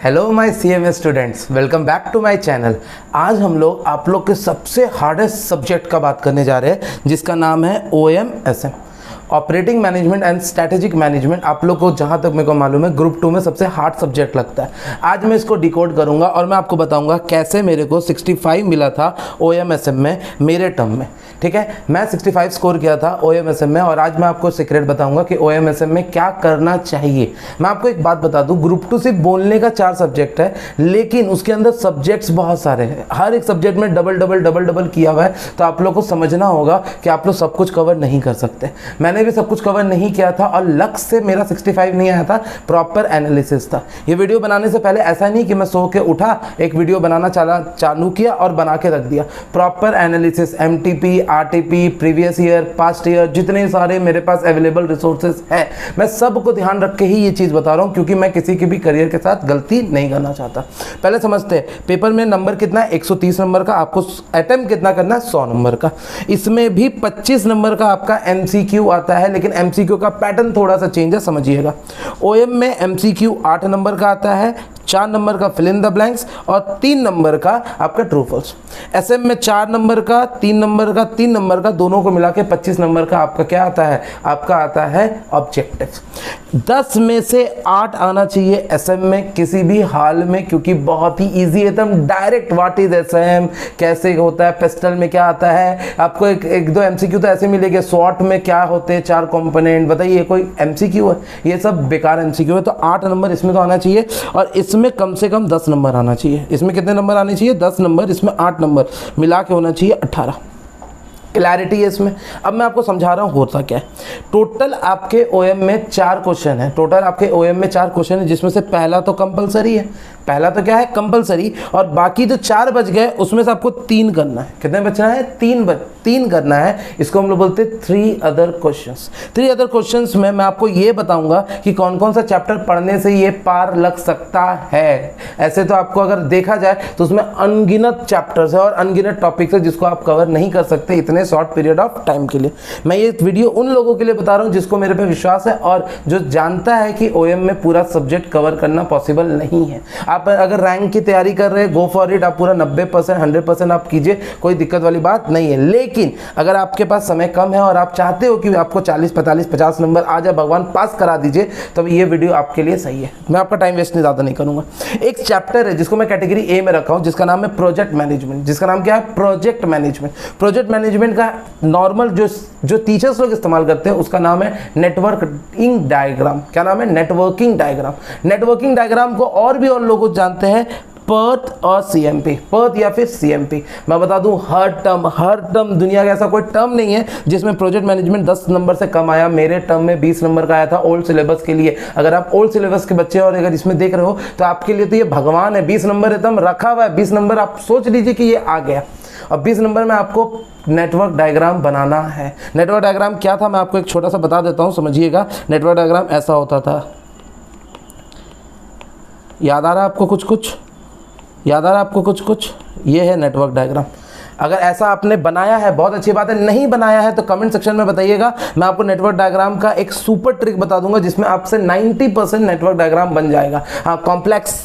Hello my CMA students, welcome back to my channel. आज हम लोग आप लोग के सबसे हार्डेस्ट सब्जेक्ट का बात करने जा रहे हैं जिसका नाम है OMSM, operating management and strategic management. आप लोग को जहाँ तक मेरे को मालूम है ग्रुप 2 में सबसे हार्ड सब्जेक्ट लगता है। आज मैं इसको डिकोड करूँगा और मैं आपको बताऊँगा कैसे मेरे को 65 मिला था OMSM में मेरे टर्म में। ठीक है, मैं 65 स्कोर किया था OMSM में और आज मैं आपको सीक्रेट बताऊंगा कि OMSM में क्या करना चाहिए। मैं आपको एक बात बता दूं, ग्रुप 2 सिर्फ बोलने का 4 सब्जेक्ट है, लेकिन उसके अंदर सब्जेक्ट्स बहुत सारे हैं। हर एक सब्जेक्ट में डबल डबल किया हुआ है, तो आप लोग को समझना होगा कि आप लोग सब कुछ कवर नहीं कर सकते। मैंने भी सब कुछ कवर नहीं किया था और लक से मेरा 65 नहीं आया था, प्रॉपर एनालिसिस था। ये वीडियो बनाने से पहले ऐसा नहीं कि मैं सो के उठा, एक वीडियो बनाना चालू किया और बना के रख दिया। Proper analysis, MTP, RTP, previous year, past year, जितने सारे मेरे पास अवेलेबल रिसोर्सेज हैं, मैं सबको ध्यान रख के ही ये चीज़ बता रहा हूँ, क्योंकि मैं किसी के भी करियर के साथ गलती नहीं करना चाहता। पहले समझते हैं, पेपर में नंबर कितना है? 130 नंबर का। आपको अटेम्प्ट कितना करना है? 100 नंबर का। इसमें भी 25 नंबर का आपका MCQ आता है, लेकिन MCQ का पैटर्न थोड़ा सा चेंज है, समझिएगा। OM में MCQ 8 नंबर का आता है, 4 नंबर का फिल इन द ब्लैंक्स और 3 नंबर का आपका ट्रू फॉल्स। SM में 4 नंबर का, 3 नंबर का, 3 नंबर का, दोनों को मिला के 25 नंबर का आपका क्या आता है? आपका आता है ऑब्जेक्टिव। 10 में से 8 आना चाहिए SM में किसी भी हाल में, क्योंकि बहुत ही ईजी है। एकदम डायरेक्ट व्हाट इज SM, कैसे होता है, पेस्टल में क्या आता है। आपको एक दो MCQ तो ऐसे मिलेंगे। स्वॉट में क्या होते हैं 4 कंपोनेंट, बताइए कोई MCQ है? ये सब बेकार MCQ है। तो 8 नंबर इसमें तो आना चाहिए और इसमें कम से कम 10 नंबर आना चाहिए। इसमें कितने नंबर आने चाहिए? 10 नंबर। इसमें 8 नंबर मिला के होना चाहिए 18। क्लैरिटी है इसमें। अब मैं आपको समझा रहा हूँ होता क्या है। टोटल आपके OM में 4 क्वेश्चन है। टोटल आपके OM में 4 क्वेश्चन है, जिसमें से पहला तो कंपलसरी है। पहला तो क्या है? कंपलसरी। और बाकी जो 4 बच गए उसमें से आपको 3 करना है। कितने बचना है? 3 करना है। इसको हम लोग बोलते हैं 3 अदर क्वेश्चंस। 3 अदर क्वेश्चंस में मैं आपको ये बताऊंगा कि कौन कौन सा चैप्टर पढ़ने से ये पार लग सकता है। ऐसे तो आपको अगर देखा जाए तो उसमें अनगिनत चैप्टर्स है और अनगिनत टॉपिक्स है जिसको आप कवर नहीं कर सकते इतने शॉर्ट पीरियड ऑफ टाइम के लिए। मैं ये वीडियो उन लोगों के लिए बता रहा हूँ जिसको मेरे पे विश्वास है और जो जानता है कि OM में पूरा सब्जेक्ट कवर करना पॉसिबल नहीं है। आप अगर रैंक की तैयारी कर रहे हैं, गो फॉर इट, आप पूरा 90% 100% आप कीजिए, कोई दिक्कत वाली बात नहीं है। लेकिन अगर आपके पास समय कम है और आप चाहते हो कि आपको 40, 45, 50 नंबर आ जाए, भगवान पास करा दीजिए, तो ये वीडियो आपके लिए सही है। मैं आपका टाइम वेस्ट ज़्यादा नहीं करूँगा। एक चैप्टर है जिसको मैं कैटेगरी A में रखा हूँ, जिसका नाम है प्रोजेक्ट मैनेजमेंट। जिसका नाम क्या है? Project management. प्रोजेक्ट मैनेजमेंट का नॉर्मल जो टीचर्स लोग इस्तेमाल करते हैं उसका नाम है नेटवर्किंग डायग्राम। क्या नाम है? Networking diagram. नेटवर्किंग डायग्राम को और भी और लोग जानते हैं PERT और CMP, PERT या फिर CMP। मैं बता दूं, हर टर्म दुनिया का ऐसा कोई टर्म नहीं है जिसमें प्रोजेक्ट मैनेजमेंट 10 नंबर से कम आया। मेरे टर्म में 20 नंबर का आया था ओल्ड सिलेबस के लिए। अगर आप ओल्ड सिलेबस के बच्चे और अगर इसमें देख रहे हो तो आपके लिए तो ये भगवान है। 20 नंबर एकदम रखा हुआ है। 20 नंबर आप सोच लीजिए कि ये आ गया। और 20 नंबर में आपको नेटवर्क डायग्राम बनाना है। नेटवर्क डायग्राम क्या था मैं आपको एक छोटा सा बता देता हूँ, समझिएगा। नेटवर्क डायग्राम ऐसा होता था। याद आ रहा है आपको कुछ? याद आ रहा है आपको कुछ? ये है नेटवर्क डायग्राम। अगर ऐसा आपने बनाया है बहुत अच्छी बात है, नहीं बनाया है तो कमेंट सेक्शन में बताइएगा। मैं आपको नेटवर्क डायग्राम का एक सुपर ट्रिक बता दूंगा जिसमें आपसे 90% नेटवर्क डायग्राम बन जाएगा। हाँ, कॉम्प्लेक्स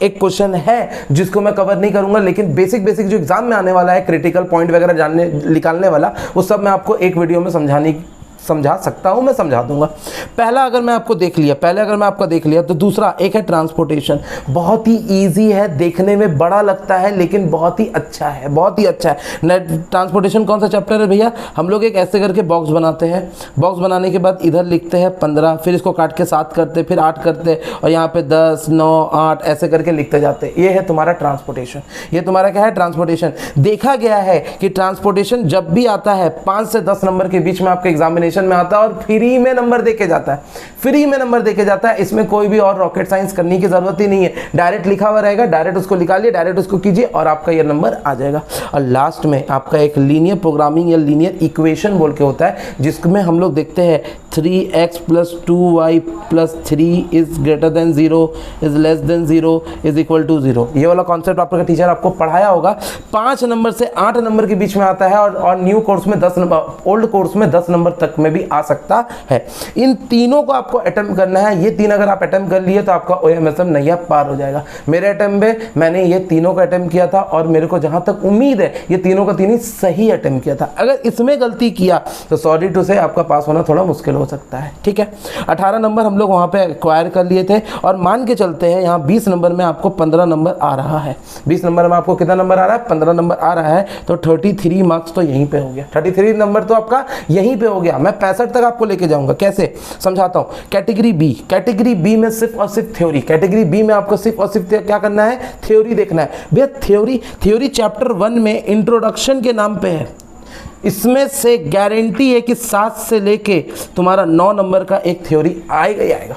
एक क्वेश्चन है जिसको मैं कवर नहीं करूंगा, लेकिन बेसिक जो एग्जाम में आने वाला है, क्रिटिकल पॉइंट वगैरह निकालने वाला, वो सब मैं आपको एक वीडियो में समझा सकता हूं, मैं समझा दूंगा। पहला अगर मैं आपको देख लिया तो दूसरा एक है ट्रांसपोर्टेशन। बहुत ही इजी है, देखने में बड़ा लगता है लेकिन बहुत ही अच्छा है, बहुत ही अच्छा है। ट्रांसपोर्टेशन कौन सा चैप्टर है भैया? हम लोग एक ऐसे करके बॉक्स बनाते हैं। बॉक्स बनाने के बाद इधर लिखते हैं 15, फिर इसको काट के 7 करते, फिर 8 करते और यहाँ पे 10, 9, 8 ऐसे करके लिखते जाते। ये है तुम्हारा ट्रांसपोर्टेशन। ये तुम्हारा क्या है? ट्रांसपोर्टेशन। देखा गया है कि ट्रांसपोर्टेशन जब भी आता है 5 से 10 नंबर के बीच में आपके एग्जामिनेशन में आता है और फ्री में नंबर देके जाता है। फ्री में नंबर देके जाता है। इसमें कोई भी और रॉकेट साइंस करने की जरूरत ही नहीं है। डायरेक्ट लिखा हुआ रहेगा, डायरेक्ट उसको निकालिए, डायरेक्ट उसको कीजिए और आपका ये नंबर आ जाएगा। और लास्ट में आपका एक लीनियर प्रोग्रामिंग या लीनियर इक्वेशन बोल के होता है, जिसमें हम लोग देखते हैं 3x + 2y + 3 is greater than 0 is less than 0 is equal to 0। ये वाला कॉन्सेप्ट आपका टीचर आपको पढ़ाया होगा। 5 नंबर से 8 नंबर के बीच में आता है और न्यू कोर्स में 10 नंबर, ओल्ड कोर्स में 10 नंबर तक में भी आ सकता है। इन तीनों को आपको अटेम्प्ट करना है। ये 3 अगर आप अटेम्प्ट कर लिए तो आपका OMSM नैया पार हो जाएगा। मेरे अटेम्प्ट में मैंने ये तीनों का अटेम्प्ट किया था और मेरे को जहां तक उम्मीद है ये तीनों का तीन ही सही अटेम्प्ट किया था। अगर इसमें गलती किया तो सॉरी टू से आपका पास होना थोड़ा मुश्किल हो सकता है। ठीक है, 18 नंबर हम लोग वहां पे एक्वायर कर लिए थे और मान के चलते हैं यहाँ 20 नंबर में आपको 15 नंबर आ रहा है। 20 नंबर में आपको कितना नंबर आ रहा है? 15 नंबर आ रहा है। तो 33 मार्क्स तो यहीं पे हो गया। 33 नंबर तो आपका यहीं पे हो गया। मैं 65 तक आपको लेके जाऊंगा। कैसे समझाता हूँ। कैटेगरी बी में सिर्फ और सिर्फ थ्योरी। कैटेगरी बी में आपको सिर्फ और सिर्फ क्या करना है? थ्योरी देखना है। भैया थ्योरी चैप्टर 1 में इंट्रोडक्शन के नाम पे है। इसमें से गारंटी है कि 7 से लेके तुम्हारा 9 नंबर का एक थ्योरी आएगा ही आएगा।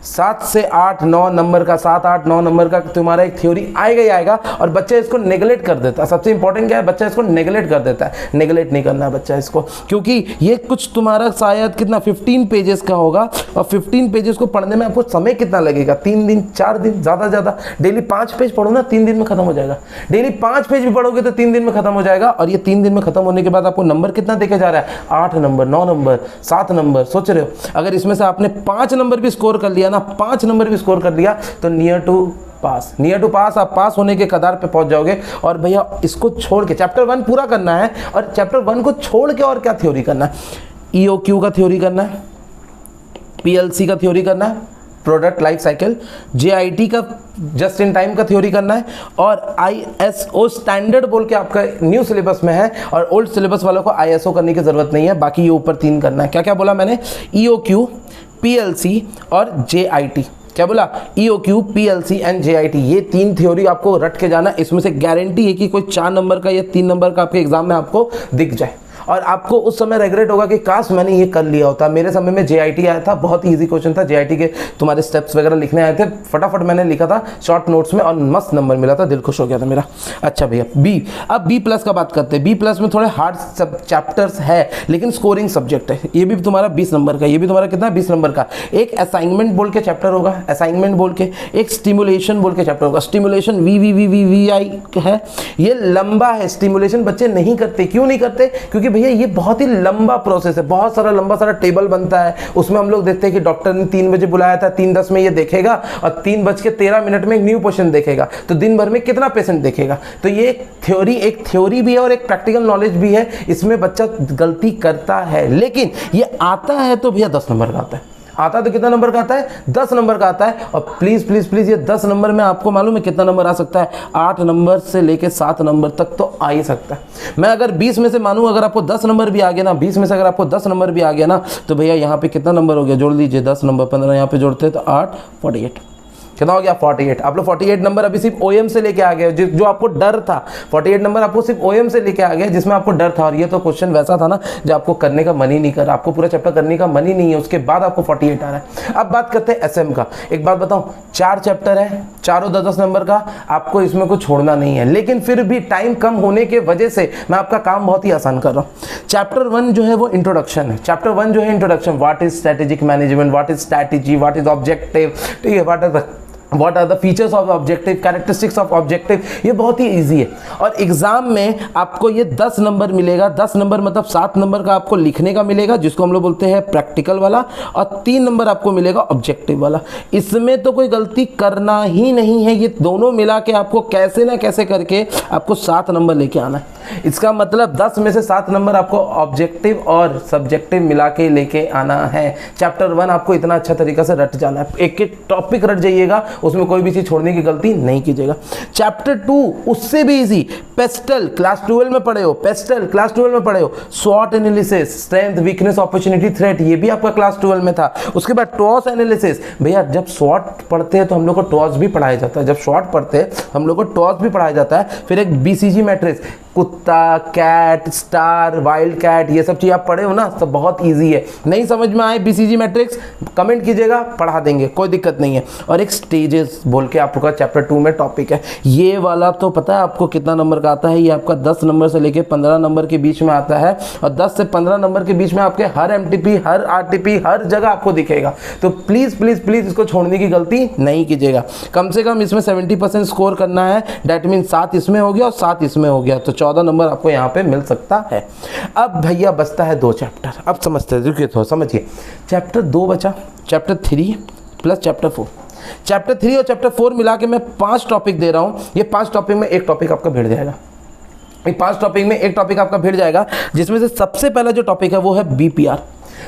7 से 8 9 नंबर का 7 8 9 नंबर का तुम्हारा एक थ्योरी आएगा ही आएगा। और बच्चा इसको नेगलेक्ट कर देता है। सबसे इंपॉर्टेंट क्या है? बच्चा इसको नेगलेक्ट कर देता है। नेगलेक्ट नहीं करना है बच्चा इसको, क्योंकि ये कुछ तुम्हारा शायद कितना 15 पेजेस का होगा और 15 पेजेस को पढ़ने में आपको समय कितना लगेगा? 3 दिन 4 दिन, ज़्यादा ज़्यादा। डेली 5 पेज पढ़ो ना, 3 दिन में खत्म हो जाएगा। डेली 5 पेज भी पढ़ोगे तो 3 दिन में खत्म हो जाएगा। और ये 3 दिन में खत्म होने के बाद आपको नंबर कितना देके जा रहा है? 8 नंबर, 9 नंबर, 7 नंबर। सोच रहे हो अगर इसमें से आपने 5 नंबर भी स्कोर कर लिया ना, 5 नंबर भी स्कोर कर लिया तो नियर टू पास आप पास होने के कगार पे पहुंच जाओगे। और भैया इसको छोड़ के चैप्टर 1 पूरा करना है और चैप्टर 1 को छोड़ के और क्या थ्योरी करना है? EOQ का थ्योरी करना है, PLC का थ्योरी करना है, प्रोडक्ट लाइफ साइकिल, JIT का जस्ट इन टाइम का थ्योरी करना है और ISO स्टैंडर्ड बोल के आपका न्यू सिलेबस में है और ओल्ड सिलेबस वालों को ISO करने की जरूरत नहीं है। बाकी ये ऊपर 3 करना है। क्या क्या बोला मैंने? EOQ, PLC और JIT। क्या बोला? EOQ, PLC and JIT। ये 3 थ्योरी आपको रट के जाना। इसमें से गारंटी है कि कोई 4 नंबर का या 3 नंबर का आपके एग्जाम में आपको दिख जाए और आपको उस समय रिग्रेट होगा कि काश मैंने ये कर लिया होता। मेरे समय में JIT आया था, बहुत ही इजी क्वेश्चन था। JIT के तुम्हारे स्टेप्स वगैरह लिखने आए थे, फटाफट मैंने लिखा था शॉर्ट नोट्स में और मस्त नंबर मिला था, दिल खुश हो गया था मेरा। अच्छा भैया B, अब B+ का बात करते हैं। B+ में थोड़े हार्ड सब चैप्टर्स है लेकिन स्कोरिंग सब्जेक्ट है। ये भी तुम्हारा 20 नंबर का, ये भी तुम्हारा कितना 20 नंबर का। एक असाइनमेंट बोल के चैप्टर होगा, असाइनमेंट बोल के। एक स्टिमुलेशन बोल के चैप्टर होगा, स्टिमुलेशन VVVVI है। ये लंबा है स्टिमुलेशन, बच्चे नहीं करते। क्यों नहीं करते? क्योंकि भैया ये बहुत ही लंबा प्रोसेस है, बहुत सारा लंबा सारा टेबल बनता है। उसमें हम लोग देखते हैं कि डॉक्टर ने 3 बजे बुलाया था, 3:10 में ये देखेगा और 3:13 में एक न्यू पेशेंट देखेगा। तो दिन भर में कितना पेशेंट देखेगा? तो ये एक थ्योरी भी है और एक प्रैक्टिकल नॉलेज भी है। इसमें बच्चा गलती करता है लेकिन ये आता है तो भैया 10 नंबर का आता है। आता है तो कितना नंबर का आता है? 10 नंबर का आता है। और प्लीज प्लीज प्लीज ये 10 नंबर में आपको मालूम है कितना नंबर आ सकता है? 8 नंबर से लेके 7 नंबर तक तो आ ही सकता है। मैं अगर 20 में से मानूं, अगर आपको 10 नंबर भी आ गया ना, 20 में से अगर आपको 10 नंबर भी आ गया ना, तो भैया यहाँ पे कितना नंबर हो गया? जोड़ लीजिए 10 नंबर 15 यहाँ पे जोड़ते हैं तो 8 48 कितना हो गया? 48। आप लोग 48 नंबर अभी सिर्फ OM से लेके आ गए, जो आपको डर था। 48 नंबर आपको सिर्फ OM से लेके आ गए जिसमें आपको डर था। और ये तो क्वेश्चन वैसा था ना जो आपको करने का मन ही नहीं कर रहा, आपको पूरा चैप्टर करने का मन ही नहीं है, उसके बाद आपको 48 आ रहा है। अब बात करते हैं SM का। एक बात बताऊं, 4 चैप्टर है, चारों 10-10 नंबर का। आपको इसमें कुछ छोड़ना नहीं है, लेकिन फिर भी टाइम कम होने की वजह से मैं आपका काम बहुत ही आसान कर रहा हूँ। चैप्टर 1 जो है वो इंट्रोडक्शन है। चैप्टर 1 जो है introduction, what is strategic management, what is strategy, what is objective, ठीक है, What are the features of objective, characteristics of objective। ये बहुत ही इजी है और एग्जाम में आपको ये 10 नंबर मिलेगा। 10 नंबर मतलब 7 नंबर का आपको लिखने का मिलेगा जिसको हम लोग बोलते हैं प्रैक्टिकल वाला, और 3 नंबर आपको मिलेगा ऑब्जेक्टिव वाला। इसमें तो कोई गलती करना ही नहीं है। ये दोनों मिला के आपको कैसे ना कैसे करके आपको 7 नंबर लेके आना है। इसका मतलब 10 में से 7 नंबर आपको ऑब्जेक्टिव और सब्जेक्टिव मिला के लेके आना है। चैप्टर 1 आपको इतना अच्छा तरीका से रट जाना है, एक एक टॉपिक रट जाइएगा, उसमें कोई भी चीज छोड़ने की गलती नहीं कीजिएगा। चैप्टर 2 उससे भी इजी, पेस्टल क्लास 12 में पढ़े हो, पेस्टल क्लास 12 में पढ़े हो, स्वॉट analysis, strength weakness opportunity threat, ये भी आपका क्लास 12 में था। उसके बाद टॉस एनालिसिस। भैया जब स्वॉट पढ़ते हैं तो हम लोग को टॉस भी पढ़ाया जाता है, जब स्वॉट पढ़ते हैं हम लोग को टॉस भी पढ़ाया जाता है। फिर एक BCG मैट्रिक्स, कुत्ता, कैट, स्टार, वाइल्ड कैट, ये सब चीज आप पढ़े हो ना, सब बहुत इजी है। नहीं समझ में आए BCG मैट्रिक्स, कमेंट कीजिएगा, पढ़ा देंगे, कोई दिक्कत नहीं है। और एक स्टेज एडवांटेजेस बोल के आपका चैप्टर 2 में टॉपिक है। ये वाला तो पता है आपको कितना नंबर का आता है, ये आपका 10 नंबर से लेके 15 नंबर के बीच में आता है, और 10 से 15 नंबर के बीच में आपके हर एमटीपी, हर आरटीपी, हर जगह आपको दिखेगा। तो प्लीज़ प्लीज़ प्लीज़ इसको छोड़ने की गलती नहीं कीजिएगा। कम से कम इसमें 70% स्कोर करना है, डैट मीन 7 इसमें हो गया और 7 इसमें हो गया, तो 14 नंबर आपको यहाँ पे मिल सकता है। अब भैया बचता है 2 चैप्टर। अब समझते हैं, रुकिए थोड़ा समझिए। चैप्टर 2 बचा, चैप्टर 3 प्लस चैप्टर 4। चैप्टर 3 और चैप्टर 4 मिला के मैं 5 टॉपिक दे रहा हूँ। ये 5 टॉपिक में एक टॉपिक आपका भिड़ जाएगा। ये 5 टॉपिक में एक टॉपिक आपका भिड़ जाएगा, जिसमें से सबसे पहला जो टॉपिक है वो है BPR,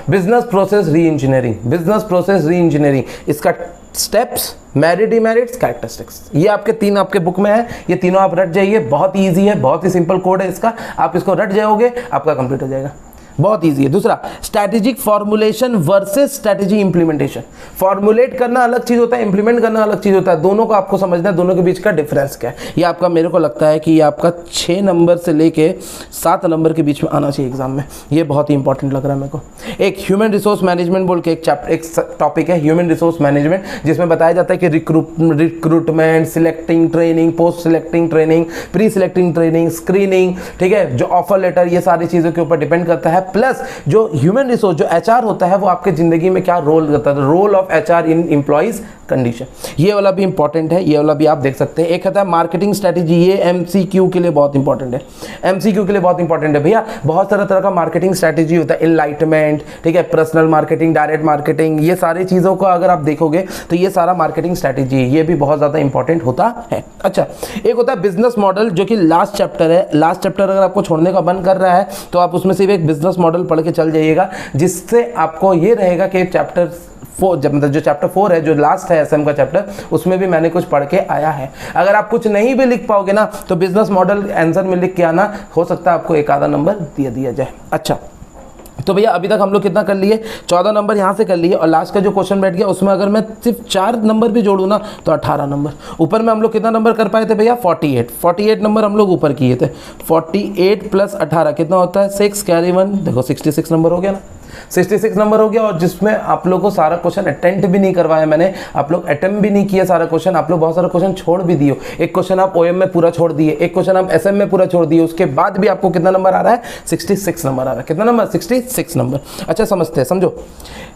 बिजनेस प्रोसेस री इंजीनियरिंग। बिजनेस प्रोसेस री इंजीनियरिंग, इसका स्टेप्स, मेरिट, डिमेरिट्स, कैरेक्टरिस्टिक्स, ये आपके 3 आपके बुक में है। ये तीनों आप रट जाइए, बहुत ही ईजी है, बहुत ही सिंपल कोड है इसका। आप इसको रट जाओगे, आपका कंप्लीट हो जाएगा, बहुत ईजी है। दूसरा, strategic formulation versus strategy implementation. Formulate करना अलग चीज होता है, इंप्लीमेंट करना अलग चीज होता है, दोनों को आपको समझना है, दोनों के बीच का डिफरेंस क्या है। ये आपका, मेरे को लगता है कि ये आपका 6 नंबर से लेके 7 नंबर के बीच में आना चाहिए एग्जाम में। ये बहुत ही इंपॉर्टेंट लग रहा है मेरे को। एक ह्यूमन रिसोर्स मैनेजमेंट बोल के एक टॉपिक है, ह्यूमन रिसोर्स मैनेजमेंट, जिसमें बताया जाता है कि recruitment, selecting training, post selecting training, pre selecting training, screening, ठीक है, जो ऑफर लेटर, ये सारी चीज़ों के ऊपर डिपेंड करता है। प्लस जो ह्यूमन रिसोर्स, जो एचआर होता है, वो आपके जिंदगी में क्या रोल करता है, role of HR in employees condition. ये वाला भी इंपॉर्टेंट है, ये वाला भी आप देख सकते हैं। एक होता है मार्केटिंग स्ट्रेटेजी, ये एमसीक्यू के लिए बहुत इंपॉर्टेंट है। एमसीक्यू के लिए बहुत इंपॉर्टेंट है भैया। बहुत सारा तरह का मार्केटिंग स्ट्रेटेजी होता है, एनलाइटमेंट, ठीक है, पर्सनल मार्केटिंग, डायरेक्ट मार्केटिंग, ये सारी चीज़ों को अगर आप देखोगे तो ये सारा मार्केटिंग स्ट्रेटेजी, ये भी बहुत ज़्यादा इंपॉर्टेंट होता है। अच्छा, एक होता है बिजनेस मॉडल, जो कि लास्ट चैप्टर है। लास्ट चैप्टर अगर आपको छोड़ने का मन कर रहा है तो आप उसमें से भी एक बिजनेस मॉडल पढ़ के चल जाइएगा, जिससे आपको ये रहेगा कि चैप्टर 4, जब मतलब जो चैप्टर 4 है, जो लास्ट है एसएम का चैप्टर, उसमें भी मैंने कुछ पढ़ के आया है। अगर आप कुछ नहीं भी लिख पाओगे ना, तो बिजनेस मॉडल आंसर में लिख के आना, हो सकता है आपको एक आधा नंबर दिया जाए। अच्छा, तो भैया अभी तक हम लोग कितना कर लिए, 14 नंबर यहाँ से कर लिए, और लास्ट का जो क्वेश्चन बैठ गया उसमें अगर मैं सिर्फ 4 नंबर भी जोड़ूँ ना तो 18 नंबर। ऊपर में हम लोग कितना नंबर कर पाए थे भैया, 48 नंबर हम लोग ऊपर किए थे। 48 प्लस 18 कितना होता है, 6 कैरी 1, देखो 66 नंबर हो गया ना, 66 नंबर हो गया। और जिसमें आप लोग को सारा क्वेश्चन अटेम्प्ट भी नहीं करवाया मैंने, आप लोग अटेम्प्ट भी नहीं किया सारा क्वेश्चन, आप लोग बहुत सारा क्वेश्चन छोड़ भी दिए। एक क्वेश्चन आप ओएम में पूरा छोड़ दिए, एक क्वेश्चन आप एसएम में पूरा छोड़ दिए, उसके बाद भी आपको कितना नंबर आ रहा है, 66 नंबर आ रहा है। कितना नंबर, 66 नंबर। अच्छा, समझते हैं, समझो।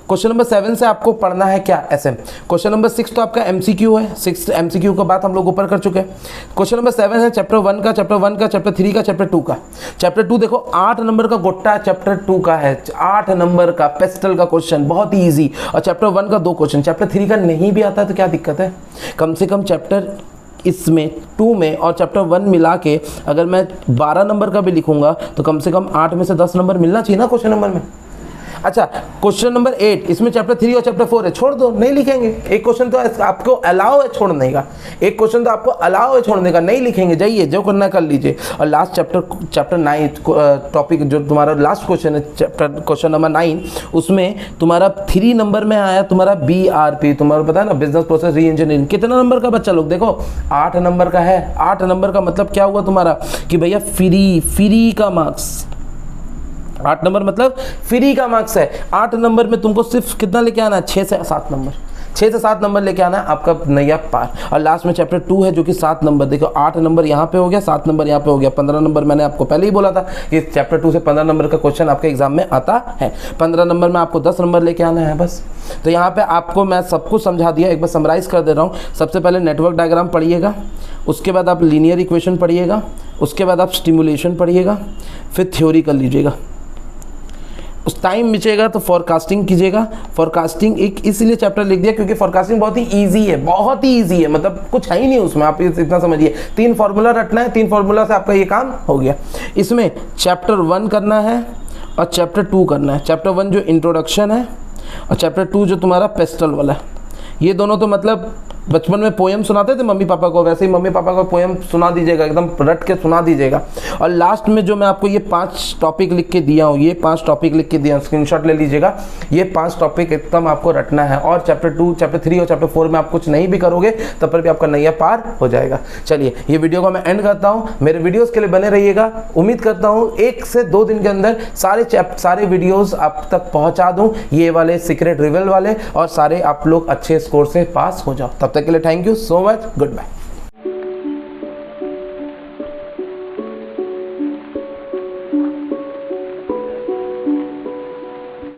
क्वेश्चन नंबर 7 से आपको पढ़ना है क्या, एसएम। क्वेश्चन नंबर 6 तो आपका एमसीक्यू है, 6 एमसीक्यू का बात हम लोग ऊपर कर चुके हैं। क्वेश्चन नंबर 7 है चैप्टर 1 का, चैप्टर 1 का, चैप्टर 3 का, चैप्टर 2 का। चैप्टर 2 देखो 8 नंबर का गोट्टा चैप्टर 2 का है, 8 नंबर का पेस्टल का क्वेश्चन, बहुत ही ईजी। और चैप्टर 1 का 2 क्वेश्चन, चैप्टर 3 का नहीं भी आता है तो क्या दिक्कत है, कम से कम चैप्टर इसमें 2 में और चैप्टर 1 मिला के अगर मैं 12 नंबर का भी लिखूंगा तो कम से कम 8 में से 10 नंबर मिलना चाहिए ना क्वेश्चन नंबर में। अच्छा, क्वेश्चन नंबर 8, इसमें चैप्टर 3 और चैप्टर 4 है, छोड़ दो, नहीं लिखेंगे। एक क्वेश्चन तो आपको अलाउ है छोड़ने का, एक क्वेश्चन तो आपको अलाउ है छोड़ने का, नहीं लिखेंगे, जाइए जो करना कर लीजिए। और लास्ट चैप्टर 9 टॉपिक, जो तुम्हारा लास्ट क्वेश्चन है, चैप्टर क्वेश्चन नंबर 9, उसमें तुम्हारा 3 नंबर में आया तुम्हारा BRP, तुम्हारा पता है ना, बिजनेस प्रोसेस री इंजीनियरिंग। कितना नंबर का बच्चा लोग, देखो 8 नंबर का है। 8 नंबर का मतलब क्या हुआ तुम्हारा कि भैया फ्री का मार्क्स, 8 नंबर मतलब फ्री का मार्क्स है। 8 नंबर में तुमको सिर्फ कितना लेके आना है, 6 से 7 नंबर, 6 से 7 नंबर लेके आना है, आपका नैया पार। और लास्ट में चैप्टर 2 है जो कि 7 नंबर, देखो 8 नंबर यहाँ पे हो गया, 7 नंबर यहाँ पे हो गया, 15 नंबर। मैंने आपको पहले ही बोला था कि चैप्टर 2 से 15 नंबर का क्वेश्चन आपके एग्जाम में आता है। 15 नंबर में आपको 10 नंबर लेके आना है बस। तो यहाँ पे आपको मैं सब कुछ समझा दिया, एक बार समराइज कर दे रहा हूँ। सबसे पहले नेटवर्क डायग्राम पढ़िएगा, उसके बाद आप लीनियर इक्वेशन पढ़िएगा, उसके बाद आप स्टिमुलेशन पढ़िएगा, फिर थ्योरी कर लीजिएगा। उस टाइम बचेगा तो फॉरकास्टिंग कीजिएगा। फॉरकास्टिंग एक इसलिए चैप्टर लिख दिया क्योंकि फॉरकास्टिंग बहुत ही इजी है, बहुत ही इजी है, मतलब कुछ है ही नहीं उसमें, आप इतना समझिए। 3 फार्मूला रटना है, 3 फार्मूला से आपका ये काम हो गया। इसमें चैप्टर 1 करना है और चैप्टर 2 करना है। चैप्टर 1 जो इंट्रोडक्शन है और चैप्टर 2 जो तुम्हारा पेस्टल वाला है। ये दोनों तो मतलब बचपन में पोएम सुनाते थे मम्मी पापा को, वैसे ही मम्मी पापा को पोएम सुना दीजिएगा, एकदम रट के सुना दीजिएगा। और लास्ट में जो मैं आपको ये 5 टॉपिक लिख के दिया हूँ, ये 5 टॉपिक लिख के दिया हूँ, स्क्रीनशॉट ले लीजिएगा। ये 5 टॉपिक एकदम आपको रटना है। और चैप्टर 2, चैप्टर 3 और चैप्टर 4 में आप कुछ नहीं भी करोगे तब पर भी आपका नैया पार हो जाएगा। चलिए, ये वीडियो को मैं एंड करता हूँ। मेरे वीडियोज़ के लिए बने रहिएगा। उम्मीद करता हूँ 1 से 2 दिन के अंदर सारे वीडियोज़ आप तक पहुँचा दूँ, ये वाले सीक्रेट रिवील वाले, और सारे आप लोग अच्छे स्कोर से पास हो जाओ। तब तक तक के लिए thank you so much, good bye.